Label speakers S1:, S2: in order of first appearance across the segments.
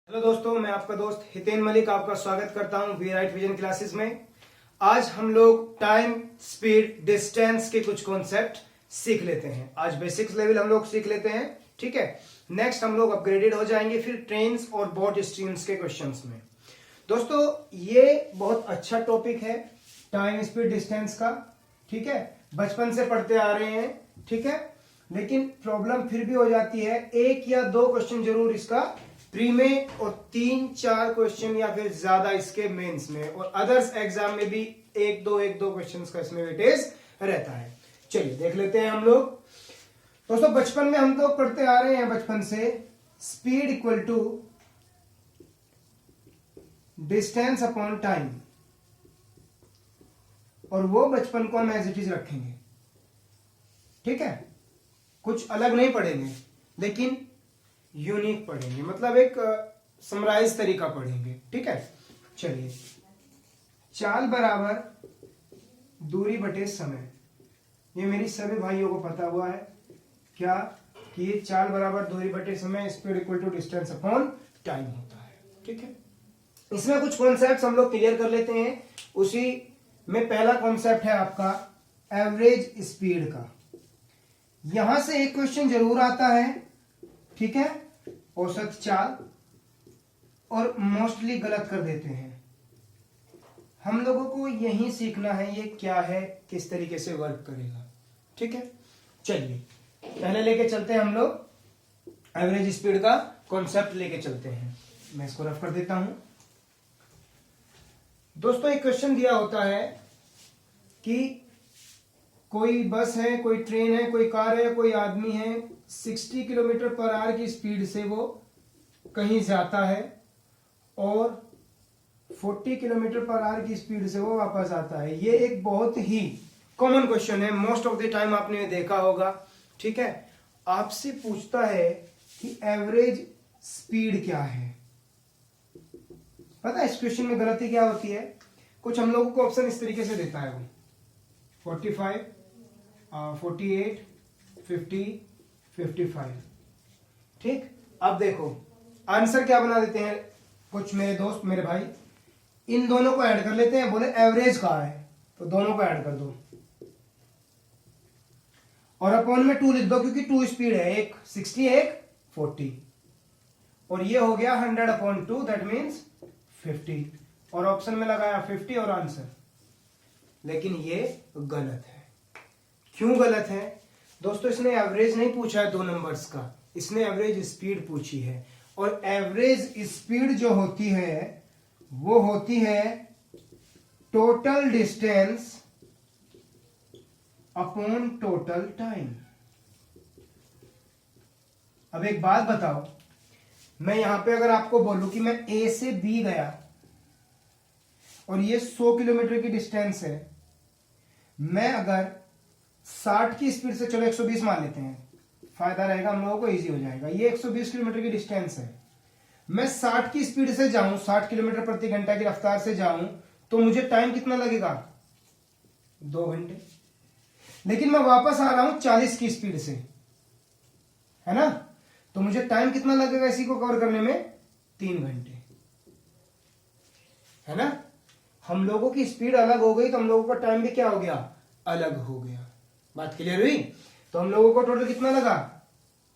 S1: Hello दोस्तों, मैं आपका दोस्त हितेन मलिक आपका स्वागत करता हूं वी राइट विजन क्लासेस में। आज हम लोग टाइम, स्पीड, डिस्टेंस के कुछ कॉन्सेप्ट सीख लेते हैं। आज बेसिक्स लेवल हम लोग सीख लेते हैं, ठीक है। नेक्स्ट हम लोग अपग्रेडेड हो जाएंगे फिर ट्रेन्स और बोट स्ट्रीम्स के क्वेश्चंस में। दोस्तों ये बहुत अच्छा टॉपिक है टाइम, स्पीड, डिस्टेंस का, ठीक है। बचपन से पढ़ते आ रहे हैं, ठीक है। लेकिन प्रॉब्लम फिर भी हो जाती है, एक या दो क्वेश्चन जरूर इसका प्री में और 3-4 क्वेश्चन या फिर ज्यादा इसके मेंस में और अदर्स एग्जाम में भी एक दो क्वेश्चंस का इसमें वेटेज रहता है। चलिए देख लेते हैं हम लोग। दोस्तों बचपन में हम लोग पढ़ते आ रहे हैं बचपन से speed equal to distance upon time, और वो बचपन को हम एज इट इज रखेंगे, ठीक है। कुछ अलग नहीं पढ़ेंगे लेकिन यूनिक पढ़ेंगे, मतलब एक समराइज तरीका पढ़ेंगे, ठीक है। चलिए, चाल बराबर दूरी बटे समय, ये मेरी सभी भाइयों को पता हुआ है क्या कि ये चाल बराबर दूरी बटे समय speed equal to distance upon time होता है, ठीक है। इसमें कुछ कॉन्सेप्ट हम लोग क्लियर कर लेते हैं। उसी में पहला कॉन्सेप्ट है आपका एवरेज स्पीड का। यहां से एक क्वेश्चन जरूर आता है, ठीक है, औसत चाल, और मोस्टली गलत कर देते हैं। हम लोगों को यही सीखना है ये क्या है, किस तरीके से वर्क करेगा, ठीक है। चलिए पहले लेके चलते हैं हम लोग एवरेज स्पीड का कॉन्सेप्ट लेके चलते हैं। मैं इसको रफ कर देता हूं। दोस्तों एक क्वेश्चन दिया होता है कि कोई बस है, कोई ट्रेन है, कोई कार है, कोई आदमी है, 60 किलोमीटर पर आवर की स्पीड से वो कहीं जाता है और 40 किलोमीटर पर आवर की स्पीड से वो वापस आता है। ये एक बहुत ही कॉमन क्वेश्चन है, मोस्ट ऑफ द टाइम आपने देखा होगा, ठीक है। आपसे पूछता है कि एवरेज स्पीड क्या है। पता है इस क्वेश्चन में गलती क्या होती है? कुछ हम लोगों को ऑप्शन इस तरीके से देता है वो 45, 48, 50, 55, ठीक। अब देखो आंसर क्या बना देते हैं कुछ मेरे दोस्त, मेरे भाई, इन दोनों को ऐड कर लेते हैं। बोले एवरेज कहा है तो दोनों को ऐड कर दो और अपॉन में 2 लिख दो, क्योंकि 2 स्पीड है, एक 60 एक 40, और ये हो गया 100/2, दैट मीन्स 50, और ऑप्शन में लगाया 50 और आंसर। लेकिन ये गलत है। क्यों गलत है दोस्तों? इसने एवरेज नहीं पूछा है 2 नंबर्स का, इसने एवरेज स्पीड पूछी है, और एवरेज स्पीड जो होती है वो होती है total distance upon total time. अब एक बात बताओ, मैं यहां पे अगर आपको बोलूं कि मैं ए से बी गया और ये 100 किलोमीटर की डिस्टेंस है, मैं अगर 60 की स्पीड से, चलो 120 मान लेते हैं, फायदा रहेगा हम लोगों को, इजी हो जाएगा। ये 120 किलोमीटर की डिस्टेंस है, मैं 60 की स्पीड से जाऊं, 60 किलोमीटर प्रति घंटा की रफ्तार से जाऊं, तो मुझे टाइम कितना लगेगा? 2 घंटे। लेकिन मैं वापस आ रहा हूं 40 की स्पीड से, है ना, तो मुझे टाइम कितना लगेगा इसी को कवर करने में? 3 घंटे, है ना। हम लोगों की स्पीड अलग हो गई तो हम लोगों का टाइम भी क्या हो गया? अलग हो गया। बात क्लियर हुई? तो हम लोगों को टोटल कितना लगा?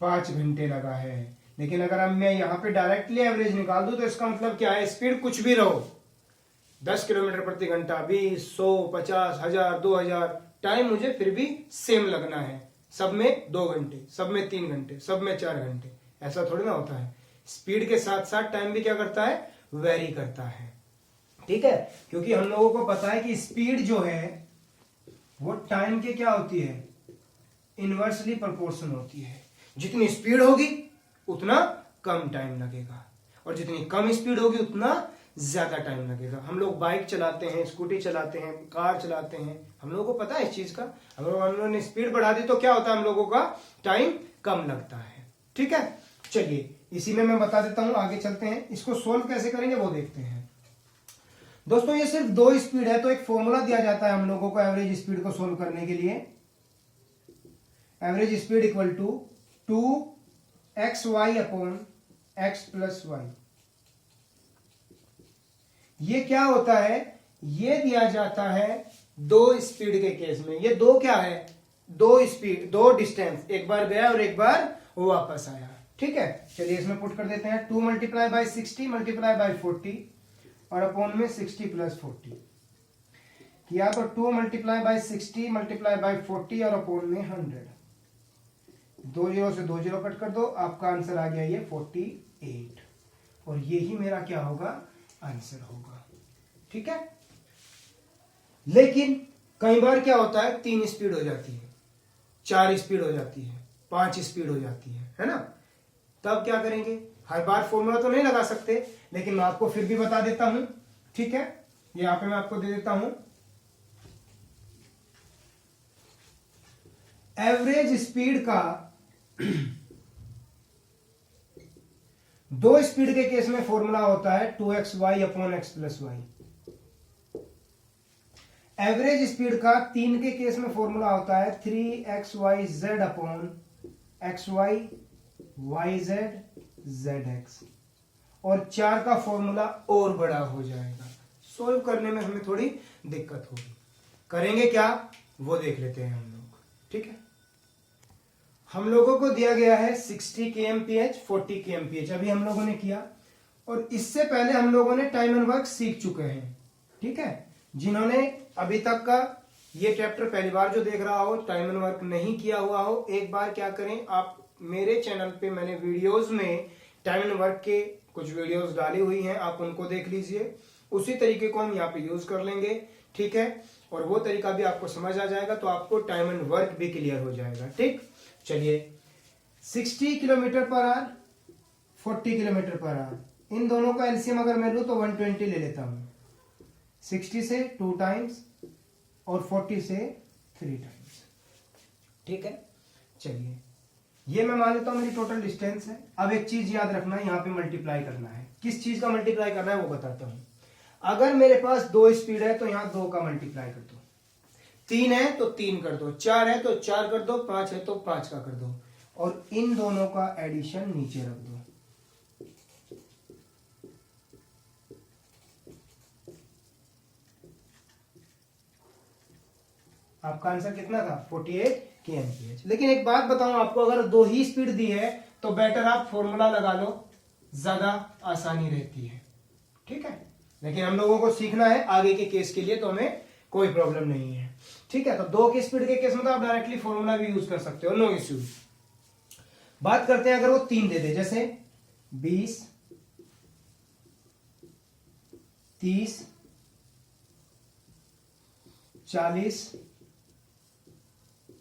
S1: 5 घंटे लगा है। लेकिन अगर अब मैं यहां पे डायरेक्टली एवरेज निकाल दूं तो इसका मतलब क्या है? स्पीड कुछ भी रहो, 10 किलोमीटर प्रति घंटा, 20, 100, 50, 1000, 2000, टाइम मुझे फिर भी सेम लगना है। सब में 2 घंटे, सब में 3 घंटे, सब में 4 घंटे, ऐसा थोड़ी ना होता है। स्पीड के साथ साथ टाइम भी क्या करता है? वेरी करता है, ठीक है। क्योंकि हम लोगों को पता है कि स्पीड जो है वो टाइम के क्या होती है? इनवर्सली प्रोपोर्शन होती है। जितनी स्पीड होगी उतना कम टाइम लगेगा, और जितनी कम स्पीड होगी उतना ज्यादा टाइम लगेगा। हम लोग बाइक चलाते हैं, स्कूटी चलाते हैं, कार चलाते हैं, हम लोगों को पता है इस चीज का। अगर हम लोगों ने स्पीड बढ़ा दी तो क्या होता है? हम लोगों का टाइम कम लगता है, ठीक है। चलिए इसी में मैं बता देता हूं, आगे चलते हैं। इसको सोल्व कैसे करेंगे वो देखते हैं। दोस्तों ये सिर्फ 2 स्पीड है, तो एक फॉर्मूला दिया जाता है हम लोगों को एवरेज स्पीड को सोल्व करने के लिए। Average speed equal to 2xy upon x plus y. ये क्या होता है, ये दिया जाता है दो स्पीड के केस में। ये दो क्या है, दो स्पीड, दो डिस्टेंस, एक बार गया और एक बार वो वापस आया। ठीक है, चलिए इसमें पुट कर देते हैं 2 मल्टीप्लाई बाई 60 मल्टीप्लाई बाई 40 और अपॉन में 60 प्लस 40 किया तो 2 मल्टीप्लाई बाई 60 मल्टीप्लाई बाई 40 और अपॉन में 100। 2 जीरो से 2 जीरो कट कर दो, आपका आंसर आ गया ये 48 और ये ही मेरा क्या होगा, आंसर होगा। ठीक है, लेकिन कई बार क्या होता है 3 स्पीड हो जाती है, 4 स्पीड हो जाती है, 5 स्पीड हो जाती है ना। तब क्या करेंगे, हर बार फॉर्मूला तो नहीं लगा सकते, लेकिन मैं आपको फिर भी बता देता हूं। ठीक है, यहां पे मैं आपको दे देता हूं एवरेज स्पीड का। दो स्पीड के केस में फॉर्मूला होता है 2xy upon x plus y. Average speed का 3 के केस में फॉर्मूला होता है 3xyz upon xy yz zx और 4 का फॉर्मूला और बड़ा हो जाएगा। सोल्व करने में हमें थोड़ी दिक्कत होगी, करेंगे क्या वो देख लेते हैं हम लोग। ठीक है, हम लोगों को दिया गया है 60 kmph 40 kmph, अभी हम लोगों ने किया, और इससे पहले हम लोगों ने टाइम एंड वर्क सीख चुके हैं। ठीक है, जिन्होंने अभी तक का ये चैप्टर पहली बार जो देख रहा हो, टाइम एंड वर्क नहीं किया हुआ हो, एक बार क्या करें, आप मेरे चैनल पे मैंने वीडियोस में टाइम एंड वर्क के कुछ वीडियोस डाली हुई हैं, आप उनको देख लीजिए। उसी तरीके को हम यहाँ पे यूज कर लेंगे। ठीक है, और वो तरीका भी आपको समझ आ जाएगा, तो आपको टाइम एंड वर्क भी क्लियर हो जाएगा। ठीक, चलिए 60 kilometre per hour 40 kilometre per hour, इन दोनों का एलसीएम अगर मैं लूं तो 120 ले लेता हूं। 60 से 2 टाइम्स और 40 से 3 टाइम्स। ठीक है, चलिए ये मैं मान लेता हूं मेरी टोटल डिस्टेंस है। अब एक चीज याद रखना है, यहां पे मल्टीप्लाई करना है। किस चीज का मल्टीप्लाई करना है वो बताता हूं। अगर मेरे पास 2 स्पीड है तो यहां 2 का मल्टीप्लाई कर दो, 3 है तो 3 कर दो, 4 है तो 4 कर दो, 5 है तो 5 का कर दो, और इन दोनों का एडिशन नीचे रख दो। आपका आंसर कितना था, 48 kmph। लेकिन एक बात बताऊं आपको, अगर 2 ही स्पीड दी है तो बेटर आप फॉर्मूला लगा लो, ज्यादा आसानी रहती है। ठीक है, लेकिन हम लोगों को सीखना है आगे के केस के लिए, तो हमें कोई प्रॉब्लम नहीं है। ठीक है, तो 2 की स्पीड के केस में तो आप डायरेक्टली फॉर्मूला भी यूज कर सकते हो, नो इश्यू। बात करते हैं अगर वो 3 दे दे, जैसे 20 30 40,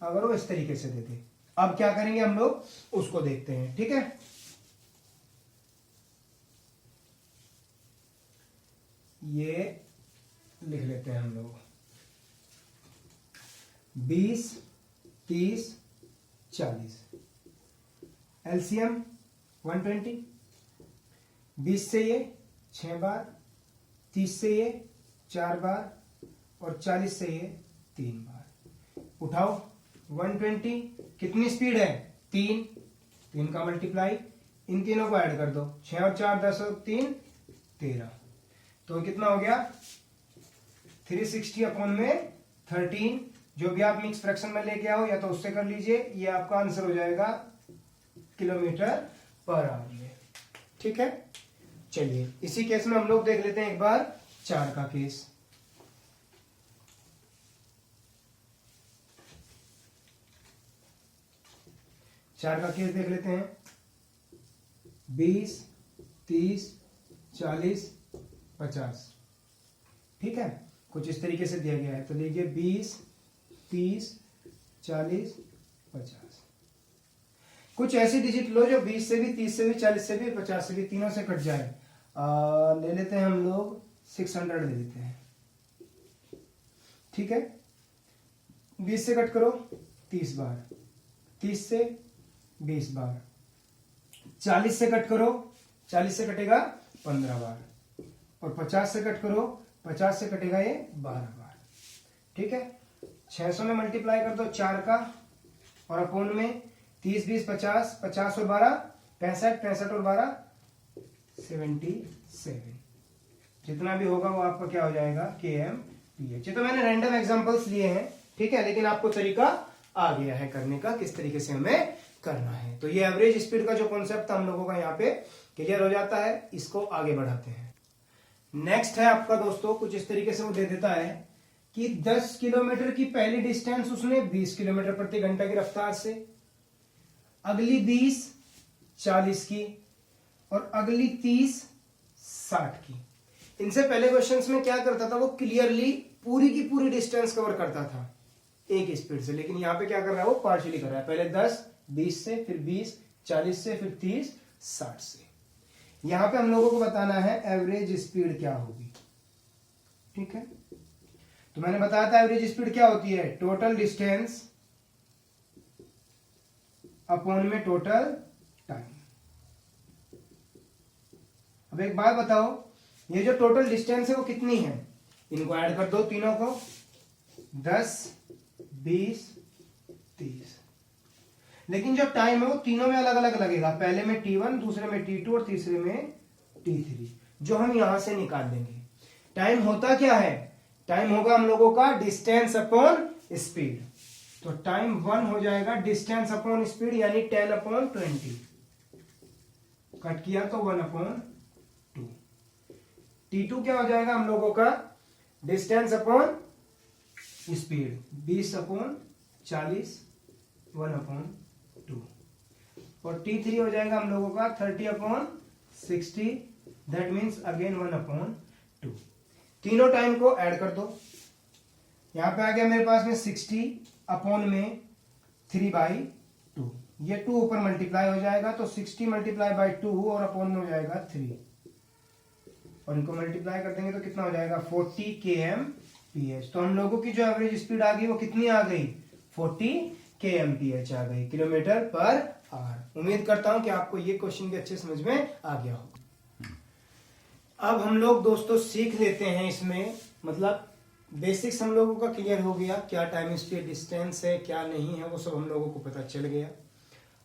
S1: अगर वो इस तरीके से दे दे, अब क्या करेंगे हम लोग उसको देखते हैं। ठीक है, ये लिख लेते हैं हम लोग 20 30 40, एलसीएम 120, 20 से ये 6 बार, 30 से ये 4 बार और 40 से ये 3 बार। उठाओ 120, कितनी स्पीड है, 3 का मल्टीप्लाई, इन तीनों को ऐड कर दो, 6 और 4 10 और 3 13, तो कितना हो गया 360 अपॉन में 13। जो भी आप मिक्स फ्रैक्शन में लेके आओ या तो उससे कर लीजिए, ये आपका आंसर हो जाएगा किलोमीटर पर आवर में। ठीक है, चलिए इसी केस में हम लोग देख लेते हैं एक बार 4 का केस। चार का केस देख लेते हैं, 20 30 40 50। ठीक है, कुछ इस तरीके से दिया गया है, तो देखिए 20 30 40 50। कुछ ऐसी डिजिट लो जो 20 से भी 30 से भी 40 से भी 50 से भी तीनों से कट जाए। ले लेते हैं हम लोग 600 ले लेते हैं। ठीक है, 20 से कट करो 30 बार, 30 से 20 बार, 40 से कट करो, 40 से कटेगा 15 बार, और 50 से कट करो, 50 से कटेगा ये 12 बार। ठीक है, 600 में मल्टीप्लाई कर दो 4 का, और अपोन में 30 20 50, 50 और 12 65, 65 और 12 77। जितना भी होगा वो आपका क्या हो जाएगा kmph। ये तो मैंने रैंडम एग्जांपल्स लिए हैं, ठीक है, लेकिन आपको तरीका आ गया है करने का, किस तरीके से हमें करना है। तो ये एवरेज स्पीड का जो कॉन्सेप्ट हम लोगों का यहाँ पे क्लियर हो जाता है। इसको आगे बढ़ाते हैं। नेक्स्ट है आपका दोस्तों कुछ इस तरीके से वो दे देता है कि 10 किलोमीटर की पहली डिस्टेंस उसने 20 किलोमीटर प्रति घंटा की रफ्तार से, अगली 20 40 की, और अगली 30 60 की। इनसे पहले क्वेश्चंस में क्या करता था, वो क्लियरली पूरी की पूरी डिस्टेंस कवर करता था एक स्पीड से, लेकिन यहां पे क्या कर रहा है, वो पार्शियली कर रहा है। पहले 10 20 से, फिर 20 40 से, फिर 30 60 से। यहां पे हम लोगों को बताना है एवरेज स्पीड क्या होगी, ठीक है। तो मैंने बताया था एवरेज स्पीड क्या होती है, टोटल डिस्टेंस अपॉन में टोटल टाइम। अब एक बात बताओ, ये जो टोटल डिस्टेंस है वो कितनी है, इनको ऐड कर दो तीनों को, 10 20 30। लेकिन जो टाइम है वो तीनों में अलग अलग लगेगा, पहले में t1, दूसरे में t2 और तीसरे में t3, जो हम यहां से निकाल देंगे। टाइम होता क्या है, टाइम होगा हम लोगों का डिस्टेंस अपॉन स्पीड। तो टाइम 1 हो जाएगा डिस्टेंस अपॉन स्पीड, यानी 10/20। कट किया तो 1/2। t2 क्या हो जाएगा हम लोगों का, डिस्टेंस अपॉन स्पीड, 20/40 1/2। और t3 हो जाएगा हम लोगों का 30/60, दैट मीन्स अगेन 1/2। तीनों टाइम को ऐड कर दो। यहां पे आ गया मेरे पास में 60 अपॉन में 3/2। ये 2 ऊपर मल्टीप्लाई हो जाएगा, तो 60 मल्टीप्लाई बाई 2 और अपॉन में हो जाएगा 3, और इनको मल्टीप्लाई कर देंगे तो कितना हो जाएगा 40 kmph। तो हम लोगों की जो एवरेज स्पीड आ गई वो कितनी आ गई, 40 kmph आ गई, किलोमीटर पर आवर। उम्मीद करता हूं कि आपको ये क्वेश्चन भी अच्छे समझ में आ गया होगा। अब हम लोग दोस्तों सीख लेते हैं इसमें, मतलब बेसिक्स हम लोगों का क्लियर हो गया, क्या टाइम स्पीड डिस्टेंस है क्या नहीं है वो सब हम लोगों को पता चल गया।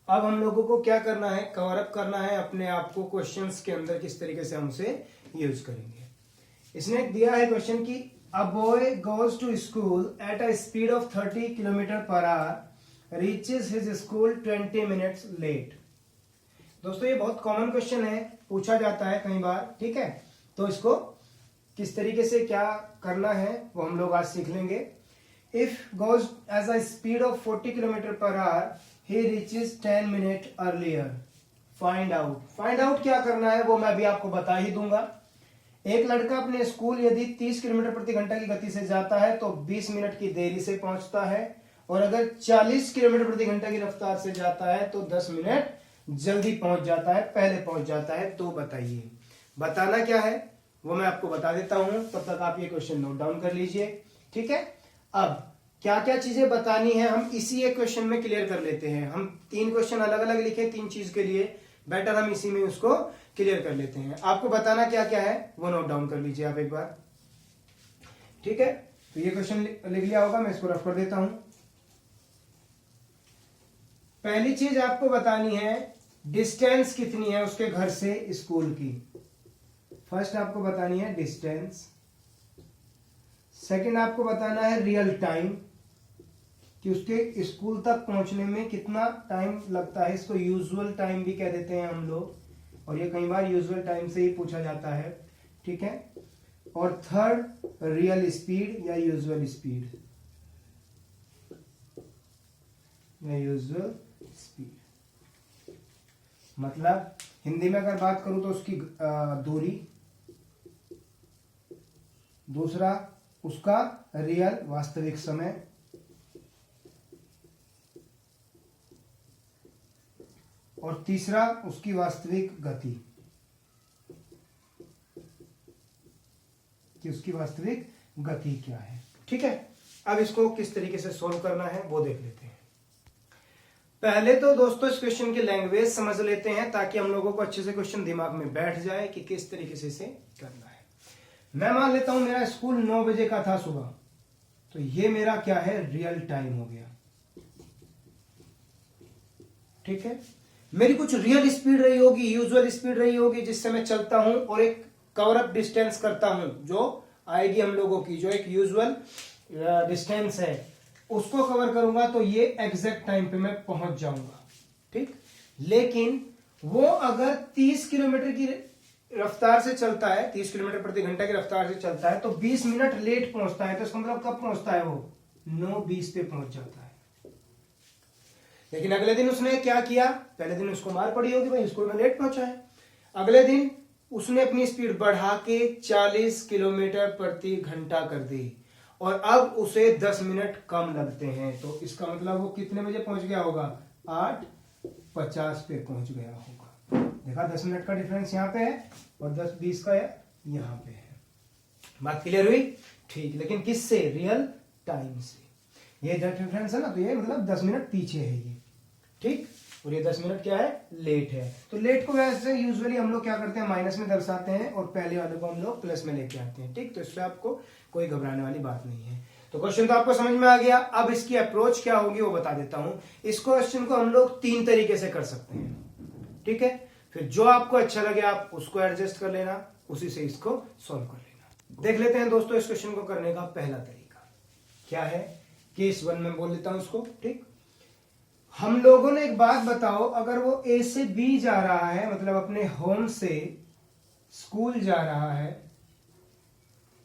S1: अब हम लोगों को क्या करना है, कवर अप करना है अपने आप को क्वेश्चंस के अंदर, किस तरीके से हम उसे यूज करेंगे। इसने दिया है क्वेश्चन की a boy goes to school at a speed of 30 kilometre per hour, reaches his school 20 minutes late. दोस्तों ये बहुत कॉमन क्वेश्चन है, पूछा जाता है कई बार, ठीक है। तो इसको किस तरीके से क्या करना है वो हम लोग आज सीख लेंगे। If goes as a speed of 40 kilometre per hour, he reaches 10 minute earlier, find out. Find out क्या करना है वो मैं अभी आपको बता ही दूंगा। एक लड़का अपने स्कूल यदि 30 किलोमीटर प्रति घंटा की गति से जाता है तो 20 मिनट की देरी से पहुंचता है, और अगर 40 किलोमीटर प्रति घंटा की रफ्तार से जाता है तो 10 मिनट जल्दी पहुंच जाता है, पहले पहुंच जाता है। तो बताइए, बताना क्या है वो मैं आपको बता देता हूं, तब तक आप ये क्वेश्चन नोट डाउन कर लीजिए, ठीक है। अब क्या क्या चीजें बतानी है हम इसी एक क्वेश्चन में क्लियर कर लेते हैं। हम 3 क्वेश्चन अलग अलग लिखे 3 चीज के लिए, बेटर हम इसी में उसको क्लियर कर लेते हैं। आपको बताना क्या क्या है वो नोट डाउन कर लीजिए आप एक बार, ठीक है। तो ये क्वेश्चन लिख लिया होगा, मैं इसको रफ कर देता हूं। पहली चीज आपको बतानी है डिस्टेंस कितनी है उसके घर से स्कूल की। फर्स्ट आपको बतानी है डिस्टेंस। सेकंड आपको बताना है रियल टाइम, कि उसके स्कूल तक पहुंचने में कितना टाइम लगता है। इसको यूजुअल टाइम भी कह देते हैं हम लोग, और ये कई बार यूजुअल टाइम से ही पूछा जाता है, ठीक है। और थर्ड रियल स्पीड या यूजुअल स्पीड, या यूजुअल स्पीड मतलब हिंदी में अगर बात करूं तो उसकी दूरी, दूसरा उसका रियल वास्तविक समय, और तीसरा उसकी वास्तविक गति, कि उसकी वास्तविक गति क्या है, ठीक है। अब इसको किस तरीके से सोल्व करना है वो देख लेते हैं। पहले तो दोस्तों इस क्वेश्चन की लैंग्वेज समझ लेते हैं, ताकि हम लोगों को अच्छे से क्वेश्चन दिमाग में बैठ जाए कि किस तरीके से इसे करना है। मैं मान लेता हूं मेरा स्कूल 9 बजे का था सुबह, तो ये मेरा क्या है, रियल टाइम हो गया, ठीक है। मेरी कुछ रियल स्पीड रही होगी, यूजुअल स्पीड रही होगी जिससे मैं चलता हूं, और एक कवर अप डिस्टेंस करता हूं जो आएगी हम लोगों की, जो एक यूजुअल डिस्टेंस है उसको कवर करूंगा तो ये एग्जैक्ट टाइम पे मैं पहुंच जाऊंगा, ठीक। लेकिन वो अगर 30 किलोमीटर की रफ्तार से चलता है, 30 किलोमीटर प्रति घंटा की रफ्तार से चलता है तो 20 मिनट लेट पहुंचता है, तो इसका मतलब कब पहुंचता है वो 9:20 पे पहुंच जाता है। लेकिन अगले दिन उसने क्या किया, पहले दिन उसको मार पड़ी होगी, भाई स्कूल में लेट पहुंचा है। अगले दिन उसने अपनी स्पीड बढ़ा के 40 किलोमीटर प्रति घंटा कर दी और अब उसे 10 मिनट कम लगते हैं, तो इसका मतलब वो कितने बजे पहुंच गया होगा, 8:50 पे पहुंच गया होगा। देखा 10 मिनट का डिफरेंस यहाँ पे है और 10:20 का यहाँ पे है। बात क्लियर हुई, ठीक। लेकिन किससे, रियल टाइम से। ये डिफरेंस है ना, तो ये मतलब 10 मिनट पीछे है ये, ठीक। और ये 10 मिनट क्या है, लेट है। तो लेट को वैसे यूजुअली हम लोग क्या करते हैं, माइनस में दर्शाते हैं और पहले वाले को हम लोग प्लस में लेके आते हैं, ठीक। तो इससे आपको कोई घबराने वाली बात नहीं है। तो क्वेश्चन तो आपको समझ में आ गया। अब इसकी अप्रोच क्या होगी वो बता देता हूं। इस क्वेश्चन को हम लोग 3 तरीके से कर सकते हैं, ठीक है। फिर जो आपको अच्छा लगे आप उसको एडजस्ट कर लेना, उसी से इसको सॉल्व कर लेना। देख लेते हैं दोस्तों इस क्वेश्चन को करने का पहला तरीका क्या है। केस 1 में बोल देता हूं इसको, ठीक। हम लोगों ने एक बात बताओ, अगर वो ए से बी जा रहा है, मतलब अपने होम से स्कूल जा रहा है,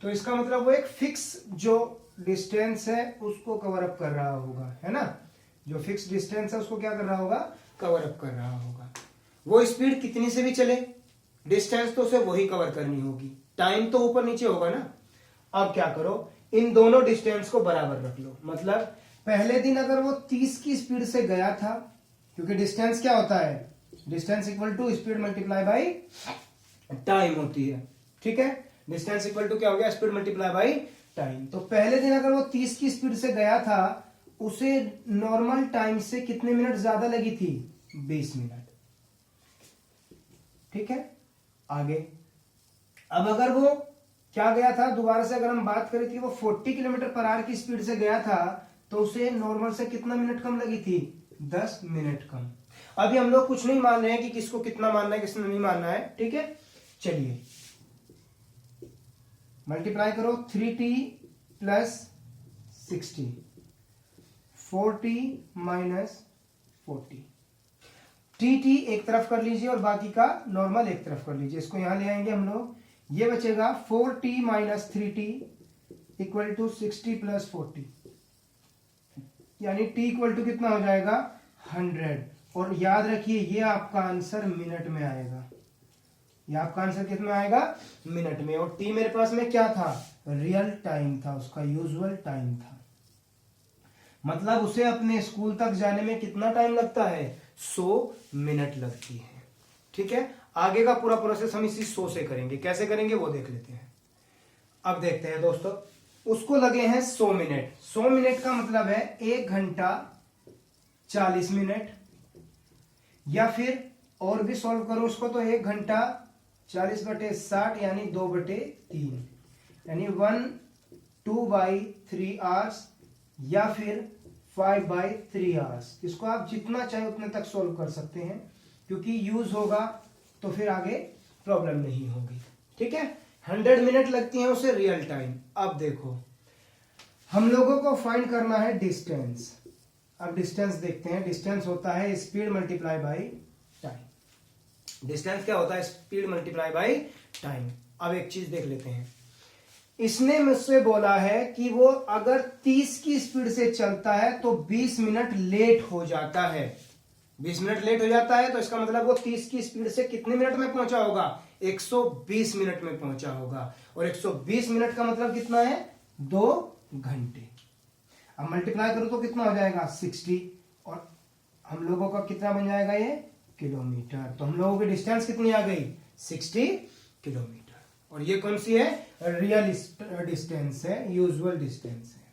S1: तो इसका मतलब वो एक फिक्स जो डिस्टेंस है उसको कवर अप कर रहा होगा, है ना। जो फिक्स डिस्टेंस है उसको क्या कर रहा होगा, कवर अप कर रहा होगा। वो स्पीड कितनी से भी चले, डिस्टेंस तो उसे वही कवर करनी होगी, टाइम तो ऊपर नीचे होगा ना। अब क्या करो, इन दोनों डिस्टेंस को बराबर रख लो। मतलब पहले दिन अगर वो 30 की स्पीड से गया था, क्योंकि डिस्टेंस क्या होता है, distance equal to speed multiply by time होती है, ठीक है। डिस्टेंस इक्वल टू क्या हो गया, स्पीड मल्टीप्लाई बाई टाइम। तो पहले दिन अगर वो 30 की स्पीड से गया था, उसे नॉर्मल टाइम से कितने मिनट ज्यादा लगी थी, 20 मिनट, ठीक है। आगे अब अगर वो क्या गया था, दोबारा से अगर हम बात करें थी, वो 40 किलोमीटर पर आवर की स्पीड से गया था, तो उसे नॉर्मल से कितना मिनट कम लगी थी, 10 मिनट कम। अभी हम लोग कुछ नहीं मान रहे हैं कि किसको कितना मानना है किसने नहीं मानना है, ठीक है। चलिए मल्टीप्लाई करो, 3t plus 60, 4t minus 40। T एक तरफ कर लीजिए और बाकी का नॉर्मल एक तरफ कर लीजिए। इसको यहां ले आएंगे हम लोग, ये बचेगा 4t minus 3t equal to 60 plus 40, यानी t इक्वल टू कितना हो जाएगा, 100। और याद रखिए ये आपका आंसर मिनट में आएगा, ये आपका आंसर कितना आएगा, मिनट में। और t मेरे पास में क्या था, रियल टाइम था, उसका यूजुअल टाइम था। मतलब उसे अपने स्कूल तक जाने में कितना टाइम लगता है, 100 मिनट लगती है, ठीक है। आगे का पूरा प्रोसेस हम इसी 100 से करेंगे, कैसे करेंगे वो देख लेते हैं। अब देखते हैं दोस्तों, उसको लगे हैं 100 मिनट। 100 मिनट का मतलब है 1 घंटा 40 मिनट, या फिर और भी सॉल्व करो उसको तो 1 घंटा 40/60 यानी 2/3, यानी 2/3 आवर्स, या फिर 5/3 आवर्स। इसको आप जितना चाहे उतने तक सॉल्व कर सकते हैं, क्योंकि यूज होगा तो फिर आगे प्रॉब्लम नहीं होगी, ठीक है। 100 मिनट लगती है उसे रियल टाइम। अब देखो हम लोगों को फाइंड करना है डिस्टेंस। अब डिस्टेंस देखते हैं। डिस्टेंस होता है speed multiply by time. Distance क्या होता है, स्पीड मल्टीप्लाई बाई टाइम। अब एक चीज देख लेते हैं, इसने मुझसे बोला है कि वो अगर 30 की स्पीड से चलता है तो 20 मिनट लेट हो जाता है। 20 मिनट लेट हो जाता है तो इसका मतलब वो 30 की स्पीड से कितने मिनट में पहुंचा होगा, 120 मिनट में पहुंचा होगा। और 120 मिनट का मतलब कितना है, 2 घंटे। अब मल्टीप्लाई करो तो कितना हो जाएगा, 60, और हम लोगों का कितना बन जाएगा ये, किलोमीटर। तो हम लोगों की डिस्टेंस कितनी आ गई, 60 किलोमीटर। और ये कौन सी है, रियल डिस्टेंस है, यूजुअल डिस्टेंस है।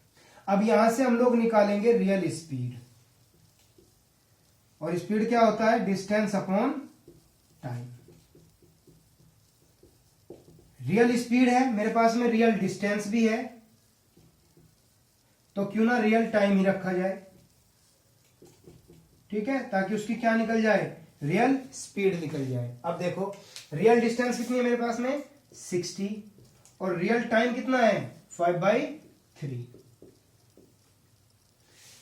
S1: अब यहां से हम लोग निकालेंगे रियल स्पीड, और स्पीड क्या होता है, distance upon time. Real speed है मेरे पास में, रियल डिस्टेंस भी है, तो क्यों ना रियल टाइम ही रखा जाए, ठीक है, ताकि उसकी क्या निकल जाए, रियल स्पीड निकल जाए। अब देखो रियल डिस्टेंस कितनी है मेरे पास में, 60 और रियल टाइम कितना है 5/3।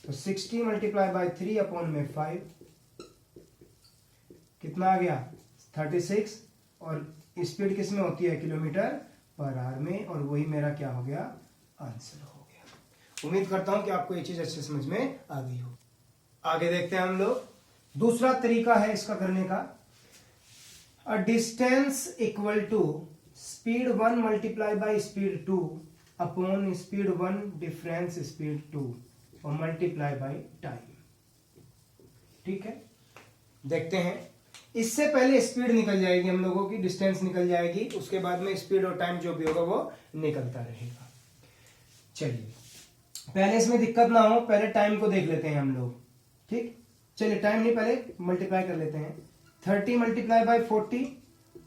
S1: तो 60 मल्टीप्लाई बाई 3 अपॉन में 5 कितना आ गया 36 और स्पीड किस में होती है किलोमीटर पर आवर में और वही मेरा क्या हो गया आंसर हो गया। उम्मीद करता हूं कि आपको ये चीज अच्छे समझ में आ गई हो। आगे देखते हैं हम लोग। दूसरा तरीका है इसका करने का। A distance equal to speed 1 multiply by speed 2 upon speed 1 difference speed 2 और मल्टीप्लाई बाई टाइम। ठीक है, देखते हैं। इससे पहले स्पीड निकल जाएगी हम लोगों की, डिस्टेंस निकल जाएगी, उसके बाद में स्पीड और टाइम जो भी होगा वो निकलता रहेगा। चलिए, पहले इसमें दिक्कत ना हो, पहले टाइम को देख लेते हैं हम लोग। ठीक, चलिए टाइम नहीं, पहले मल्टीप्लाई कर लेते हैं। 30 मल्टीप्लाई बाई 40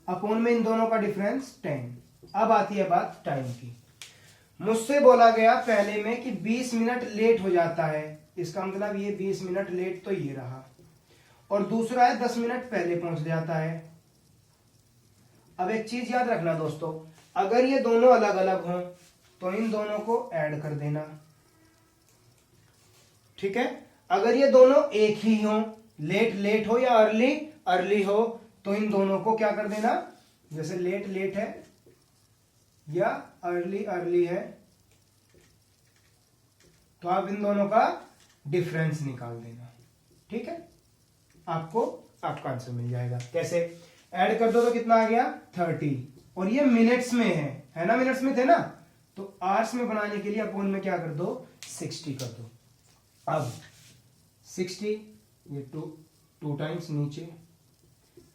S1: अपॉन में इन दोनों का डिफरेंस 10। अब आती है बात टाइम की। मुझसे बोला गया पहले में कि 20 मिनट लेट हो जाता है, इसका मतलब ये 20 मिनट लेट तो ये रहा, और दूसरा है 10 मिनट पहले पहुंच जाता है। अब एक चीज याद रखना दोस्तों, अगर ये दोनों अलग अलग हों तो इन दोनों को ऐड कर देना। ठीक है, अगर ये दोनों एक ही हों, लेट लेट हो या अर्ली अर्ली हो, तो इन दोनों को क्या कर देना, जैसे लेट लेट है या अर्ली अर्ली है, तो आप इन दोनों का डिफरेंस निकाल देना। ठीक है, आपको आपका आंसर मिल जाएगा। कैसे, ऐड कर दो तो कितना आ गया 30 और ये मिनट्स में है ना, मिनट्स में थे ना, तो आवर्स में बनाने के लिए अपोन में क्या कर दो 60 कर दो। अब 60 ये टू टाइम्स नीचे,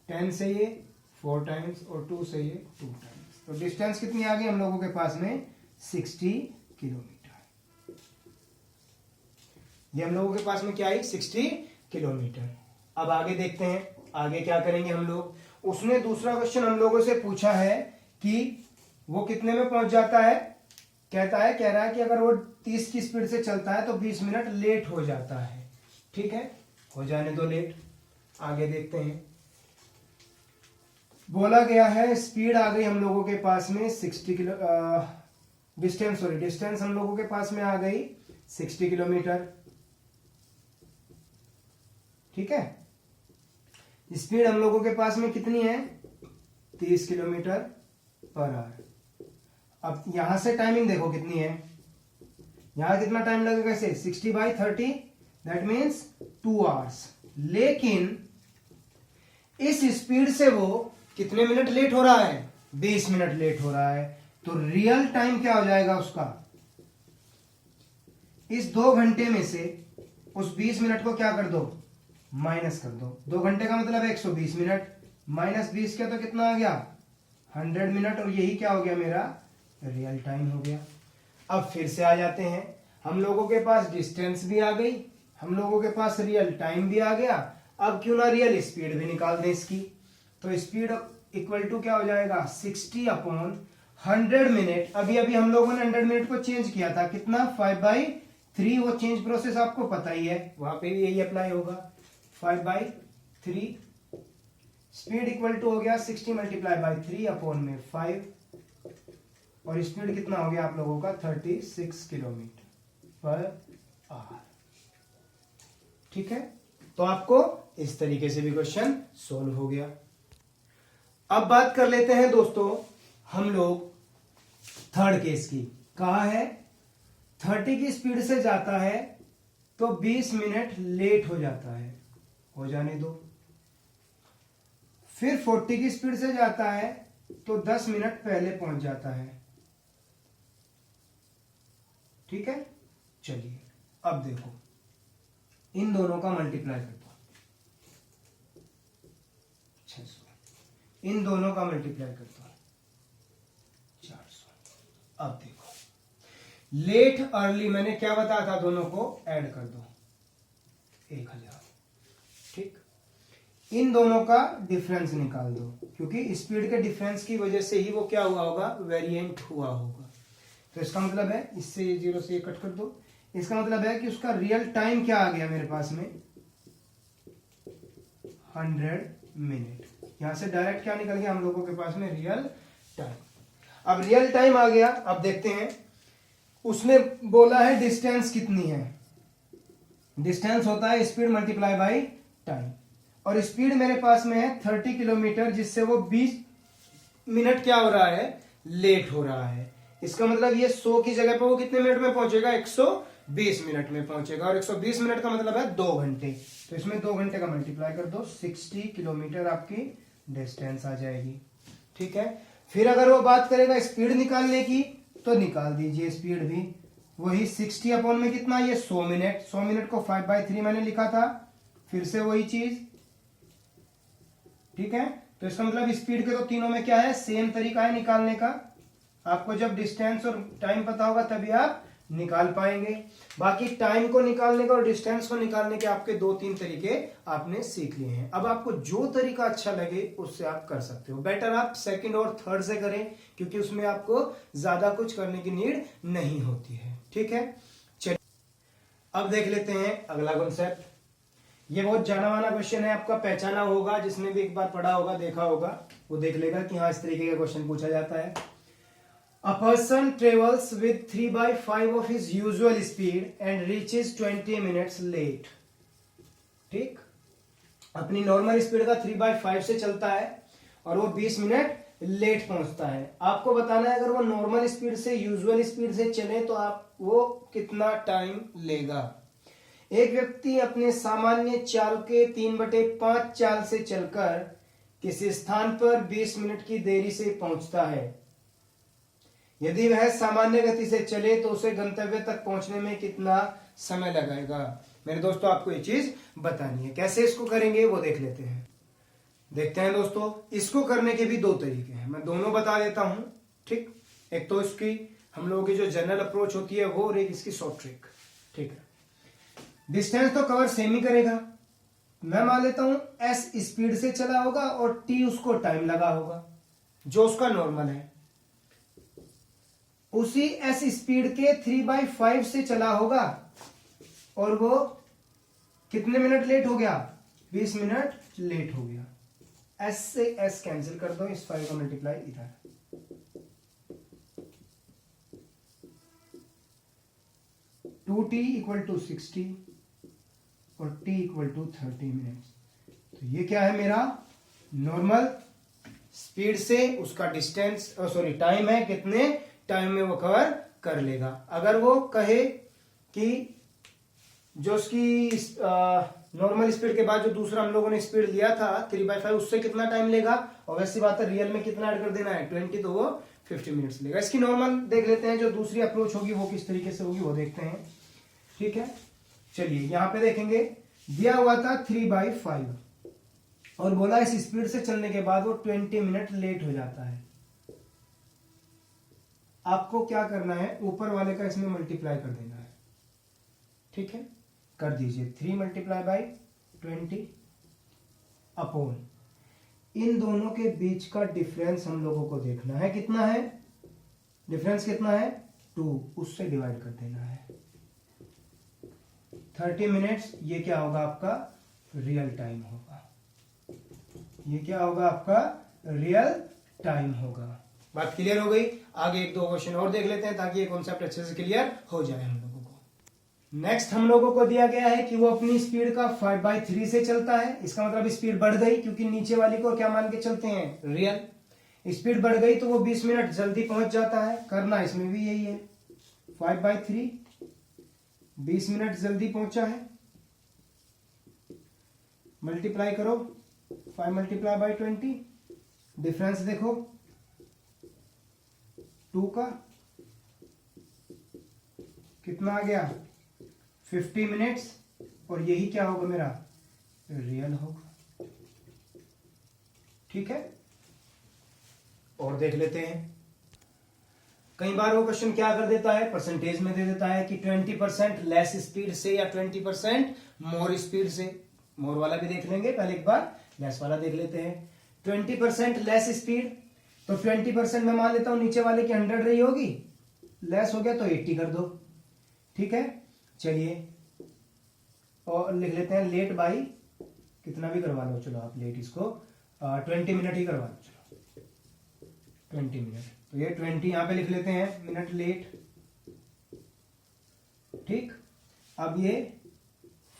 S1: 10 से ये 4 टाइम्स और 2 से ये 2 टाइम्स, तो डिस्टेंस कितनी आ गई हम लोगों के पास में 60 किलोमीटर। ये हम लोगों के पास में क्या आई 60 किलोमीटर। अब आगे देखते हैं, आगे क्या करेंगे हम लोग। उसने दूसरा क्वेश्चन हम लोगों से पूछा है कि वो कितने में पहुंच जाता है, कह रहा है कि अगर वो 30 की स्पीड से चलता है तो 20 मिनट लेट हो जाता है। ठीक है, हो जाने दो लेट। आगे देखते हैं, बोला गया है स्पीड आ गई हम लोगों के पास में 60 किलो, डिस्टेंस हम लोगों के पास में आ गई 60 किलोमीटर। ठीक है, स्पीड हम लोगों के पास में कितनी है 30 किलोमीटर पर आवर। अब यहां से टाइमिंग देखो कितनी है, यहां कितना टाइम लगेगा, इसे 60/30 दैट मीन्स 2 आवर्स। लेकिन इस स्पीड से वो कितने मिनट लेट हो रहा है 20 मिनट लेट हो रहा है, तो रियल टाइम क्या हो जाएगा उसका, इस 2 घंटे में से उस 20 मिनट को क्या कर दो माइनस कर दो। 2 घंटे का मतलब है 120 मिनट, माइनस 20 क्या तो कितना आ गया 100 मिनट, और यही क्या हो गया मेरा रियल टाइम हो गया। अब फिर से आ जाते हैं, हम लोगों के पास डिस्टेंस भी आ गई, हम लोगों के पास रियल टाइम भी आ गया। अब क्यों ना रियल स्पीड भी निकाल दें इसकी, तो स्पीड इक्वल टू क्या हो जाएगा 60/100 मिनट। अभी अभी हम लोगों ने 100 मिनट को चेंज किया था, कितना 5/3, वो चेंज प्रोसेस आपको पता ही है, वहां पे भी यही अप्लाई होगा 5/3। स्पीड इक्वल टू हो गया 60 मल्टीप्लाई बाई 3 अपॉन में 5, और स्पीड कितना हो गया आप लोगों का 36 किलोमीटर पर आवर। ठीक है, तो आपको इस तरीके से भी क्वेश्चन सोल्व हो गया। अब बात कर लेते हैं दोस्तों हम लोग थर्ड केस की। कहा है 30 की स्पीड से जाता है तो 20 मिनट लेट हो जाता है, हो जाने दो। फिर 40 की स्पीड से जाता है तो 10 मिनट पहले पहुंच जाता है। ठीक है, चलिए अब देखो इन दोनों का मल्टीप्लाई करता हूं, 600, इन दोनों का मल्टीप्लाई करता हूं 400। अब देखो लेट अर्ली मैंने क्या बताया था, दोनों को ऐड कर दो 1000। ठीक, इन दोनों का डिफरेंस निकाल दो, क्योंकि स्पीड के डिफरेंस की वजह से ही वो क्या हुआ होगा वेरिएंट हुआ होगा। तो इसका मतलब है इससे ये 0 से ये कट कर दो, इसका मतलब है कि उसका रियल टाइम क्या आ गया मेरे पास में 100 मिनट। यहां से डायरेक्ट क्या निकल गया हम लोगों के पास में रियल टाइम। अब रियल टाइम आ गया। अब देखते हैं, उसने बोला है डिस्टेंस कितनी है। डिस्टेंस होता है स्पीड मल्टीप्लाई बाई टाइम, और स्पीड मेरे पास में है 30 किलोमीटर, जिससे वो 20 मिनट क्या हो रहा है, लेट हो रहा है। इसका मतलब ये 100 की जगह पे वो कितने मिनट में पहुंचेगा, 120 मिनट में पहुंचेगा, और 120 मिनट का मतलब है 2 घंटे। तो इसमें 2 घंटे का मल्टीप्लाई कर दो, 60 किलोमीटर आपकी डिस्टेंस आ जाएगी। ठीक है, फिर अगर वो बात करेगा स्पीड निकालने की, तो निकाल दीजिए स्पीड भी। वही 60 अपॉन में कितना, ये 100 मिनट। 100 मिनट को 5/3 मैंने लिखा था, फिर से वही चीज। ठीक है, तो इसका मतलब स्पीड के तो तीनों में क्या है, सेम तरीका है निकालने का। आपको जब डिस्टेंस और टाइम पता होगा तभी आप निकाल पाएंगे। बाकी टाइम को निकालने का और डिस्टेंस को निकालने के आपके 2-3 तरीके आपने सीख लिए हैं। अब आपको जो तरीका अच्छा लगे उससे आप कर सकते हो। बेटर आप सेकंड और थर्ड से करें, क्योंकि उसमें आपको ज्यादा कुछ करने की नीड नहीं होती है। ठीक है, चलिए अब देख लेते हैं अगला कॉन्सेप्ट। ये बहुत जाना माना क्वेश्चन है, आपका पहचाना होगा, जिसने भी एक बार पढ़ा होगा, देखा होगा, वो देख लेगा कि हाँ इस तरीके का क्वेश्चन पूछा जाता है। A person travels with 3/5 of his usual speed and reaches 20 minutes late. ठीक, अपनी नॉर्मल स्पीड का 3/5 से चलता है और वो 20 मिनट लेट पहुंचता है। आपको बताना है अगर वो नॉर्मल स्पीड से यूजुअल स्पीड से चले तो आप वो कितना टाइम लेगा। एक व्यक्ति अपने सामान्य चाल के 3/5 चाल से चलकर किसी स्थान पर 20 मिनट की देरी से पहुंचता है। यदि वह सामान्य गति से चले तो उसे गंतव्य तक पहुंचने में कितना समय लगेगा। मेरे दोस्तों आपको ये चीज बतानी है, कैसे इसको करेंगे वो देख लेते हैं। देखते हैं दोस्तों, इसको करने के भी 2 तरीके हैं, मैं दोनों बता देता हूं। ठीक, एक तो इसकी हम लोगों की जो जनरल अप्रोच होती है वो, और एक इसकी शॉर्ट ट्रिक। ठीक है, डिस्टेंस तो कवर सेम ही करेगा। मैं मान लेता हूं एस स्पीड से चला होगा और टी उसको टाइम लगा होगा जो उसका नॉर्मल है। उसी एस स्पीड के 3/5 से चला होगा और वो कितने मिनट लेट हो गया, 20 मिनट लेट हो गया। एस से एस कैंसिल कर दो, इस 5 का मल्टीप्लाई इधर। टू टी इक्वल टू 60 और टी इक्वल टू 30 मिनट। तो ये क्या है, मेरा नॉर्मल स्पीड से उसका डिस्टेंस सॉरी टाइम है, कितने टाइम में वो कवर कर लेगा। अगर वो कहे कि जो उसकी नॉर्मल स्पीड के बाद जो दूसरा हम लोगों ने स्पीड लिया था 3/5, उससे कितना टाइम लेगा, और वैसी बात है रियल में कितना ऐड कर देना है 20, तो वो 50 मिनट्स लेगा। इसकी नॉर्मल देख लेते हैं, जो दूसरी अप्रोच होगी वो किस तरीके से होगी वो देखते हैं। ठीक है, चलिए यहां पे देखेंगे, दिया हुआ था 3/5 और बोला इस स्पीड से चलने के बाद वो 20 मिनट लेट हो जाता है। आपको क्या करना है, ऊपर वाले का इसमें मल्टीप्लाई कर देना है। ठीक है, कर दीजिए 3 × 20 अपॉन इन दोनों के बीच का डिफरेंस हम लोगों को देखना है, कितना है डिफरेंस, कितना है 2, उससे डिवाइड कर देना है। 30 मिनट्स ये क्या होगा आपका रियल टाइम होगा, ये क्या होगा आपका रियल टाइम होगा। बात क्लियर हो गई। आगे 1-2 क्वेश्चन और देख लेते हैं ताकि ये कॉन्सेप्ट अच्छे से क्लियर हो जाए हम लोगों को। नेक्स्ट हम लोगों को दिया गया है कि वो अपनी स्पीड का 5/3 से चलता है। इसका मतलब स्पीड बढ़ गई, क्योंकि नीचे वाली को क्या मान के चलते हैं, रियल। स्पीड बढ़ गई तो वो 20 मिनट जल्दी पहुंच जाता है। करना इसमें भी यही है, 5/3 20 मिनट जल्दी पहुंचा है, मल्टीप्लाई करो 5 × 20, डिफरेंस देखो 2 का कितना आ गया 50 मिनट्स, और यही क्या होगा मेरा रियल होगा। ठीक है, और देख लेते हैं। कई बार वो क्वेश्चन क्या कर देता है, परसेंटेज में दे देता है कि 20% लेस स्पीड से या 20% मोर स्पीड से। मोर वाला भी देख लेंगे, पहले एक बार लेस वाला देख लेते हैं। 20% लेस स्पीड, तो 20% में मान लेता हूं नीचे वाले की 100 रही होगी, लेस हो गया तो 80 कर दो। ठीक है, चलिए और लिख लेते हैं लेट बाई, कितना भी करवा लो, चलो आप लेट इसको 20 मिनट ही करवा लो। चलो 20 मिनट। तो ये 20 यहां पे लिख लेते हैं मिनट लेट। ठीक, अब ये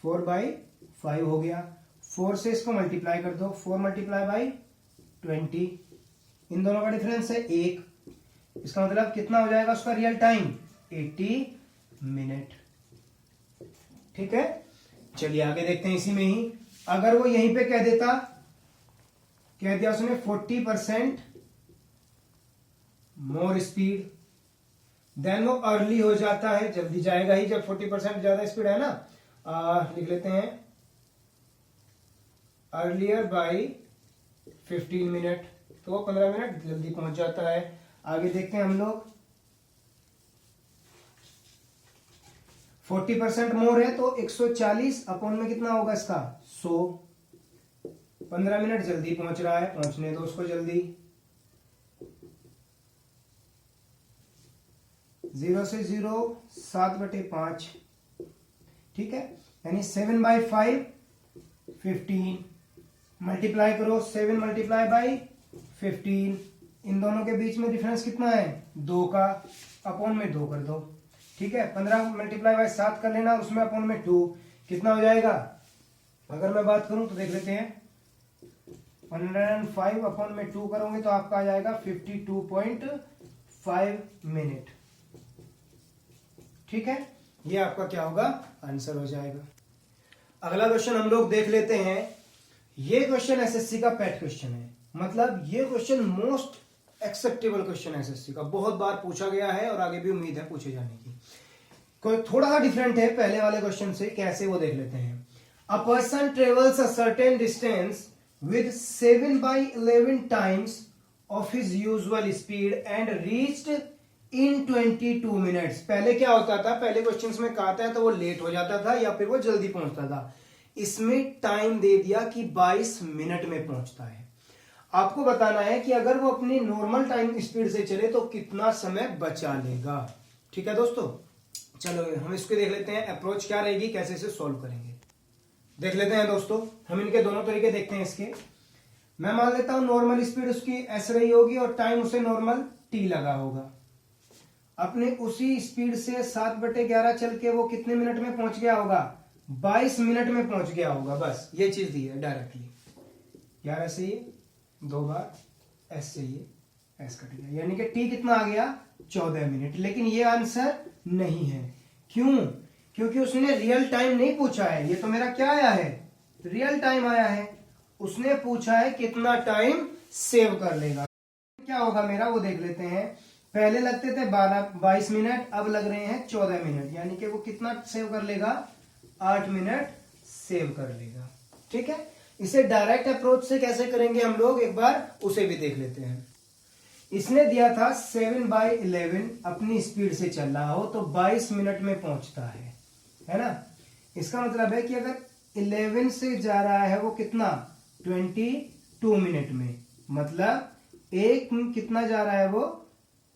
S1: 4/5 हो गया। 4 से इसको मल्टीप्लाई कर दो, 4 मल्टीप्लाई बाई 20, इन दोनों का डिफरेंस है 1। इसका मतलब कितना हो जाएगा उसका रियल टाइम, 80 मिनट। ठीक है, चलिए आगे देखते हैं। इसी में ही अगर वो यहीं पे कह देता, कह दिया उसने 40% मोर स्पीड, देन वो अर्ली हो जाता है, जल्दी जाएगा ही जब 40% ज्यादा स्पीड है ना। लिख लेते हैं अर्लियर बाई 15 मिनट, तो 15 मिनट जल्दी पहुंच जाता है। आगे देखते हैं हम लोग, 40% मोर है तो 140 अपॉन में कितना होगा इसका 100। 15 मिनट जल्दी पहुंच रहा है, पहुंचने दो उसको जल्दी। 0 से 0 7/5, ठीक है, यानी 7/5 15। मल्टीप्लाई करो, 7 मल्टीप्लाई बाई 15, इन दोनों के बीच में डिफरेंस कितना है 2 का, अपॉन में 2 कर दो। ठीक है, 15 मल्टीप्लाई बाई 7 कर लेना, उसमें अपॉन में 2, कितना हो जाएगा। अगर मैं बात करूं तो देख लेते हैं, 105 अपॉन में 2 करोगे तो आपका आ जाएगा 52.5 मिनट। ठीक है, ये आपका क्या होगा, आंसर हो जाएगा। अगला क्वेश्चन हम लोग देख लेते हैं। ये क्वेश्चन एसएससी का पेट क्वेश्चन है, मतलब ये क्वेश्चन मोस्ट एक्सेप्टेबल क्वेश्चन है एसएससी का, बहुत बार पूछा गया है और आगे भी उम्मीद है पूछे जाने की। कोई थोड़ा सा डिफरेंट है पहले वाले क्वेश्चन से, कैसे वो देख लेते हैं। A person travels a certain distance with 7/11 times of his usual speed and reached in 22 minutes. पहले क्या होता था, पहले क्वेश्चंस में कहा था तो वो लेट हो जाता था या फिर वो जल्दी पहुंचता था। इसमें टाइम दे दिया कि 22 मिनट में पहुंचता है। आपको बताना है कि अगर वो अपनी नॉर्मल टाइम स्पीड से चले तो कितना समय बचा लेगा। ठीक है दोस्तों, चलो हम इसको देख लेते हैं, अप्रोच क्या रहेगी, कैसे इसे सॉल्व करेंगे देख लेते हैं दोस्तों। हम इनके दोनों तरीके देखते हैं इसके। मैं मान लेता हूं नॉर्मल स्पीड उसकी एस रही होगी और टाइम उसे नॉर्मल टी लगा होगा। अपने उसी स्पीड से 7/11 चल के वो कितने मिनट में पहुंच गया होगा, 22 मिनट में पहुंच गया होगा। बस ये चीज दी है डायरेक्टली। 11 से ये 2 बार, एस से ये एस कट गया, यानी कि टी कितना आ गया 14 मिनट। लेकिन ये आंसर नहीं है, क्यों, क्योंकि उसने रियल टाइम नहीं पूछा है। ये तो मेरा क्या आया है, रियल टाइम आया है। उसने पूछा है कितना टाइम सेव कर लेगा। क्या होगा मेरा वो देख लेते हैं। पहले लगते थे 22 मिनट, अब लग रहे हैं 14 मिनट, यानी कि वो कितना सेव कर लेगा, 8 मिनट सेव कर लेगा। ठीक है, इसे डायरेक्ट अप्रोच से कैसे करेंगे हम लोग, एक बार उसे भी देख लेते हैं। इसने दिया था 7/11 अपनी स्पीड से चल रहा हो तो 22 मिनट में पहुंचता है ना। इसका मतलब है कि अगर 11 से जा रहा है वो कितना 22 मिनट में, मतलब एक कितना जा रहा है वो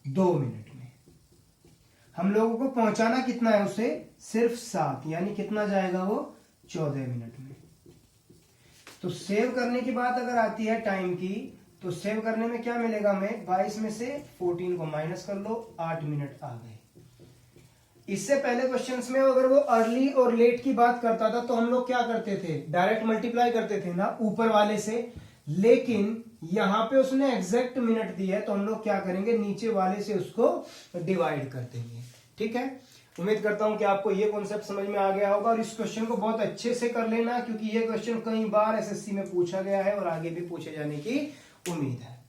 S1: 2 मिनट में। हम लोगों को पहुंचाना कितना है उसे, सिर्फ 7, यानी कितना जाएगा वो 14 मिनट में। तो सेव करने की बात अगर आती है टाइम की, तो सेव करने में क्या मिलेगा हमें, 22 में से 14 को माइनस कर लो, 8 मिनट आ गए। इससे पहले क्वेश्चंस में अगर वो अर्ली और लेट की बात करता था तो हम लोग क्या करते थे, डायरेक्ट मल्टीप्लाई करते थे ना ऊपर वाले से। लेकिन यहां पे उसने एग्जैक्ट मिनट दी है तो हम लोग क्या करेंगे, नीचे वाले से उसको डिवाइड कर देंगे। ठीक है, उम्मीद करता हूं कि आपको ये कॉन्सेप्ट समझ में आ गया होगा और इस क्वेश्चन को बहुत अच्छे से कर लेना, क्योंकि ये क्वेश्चन कई बार एसएससी में पूछा गया है और आगे भी पूछे जाने की उम्मीद है।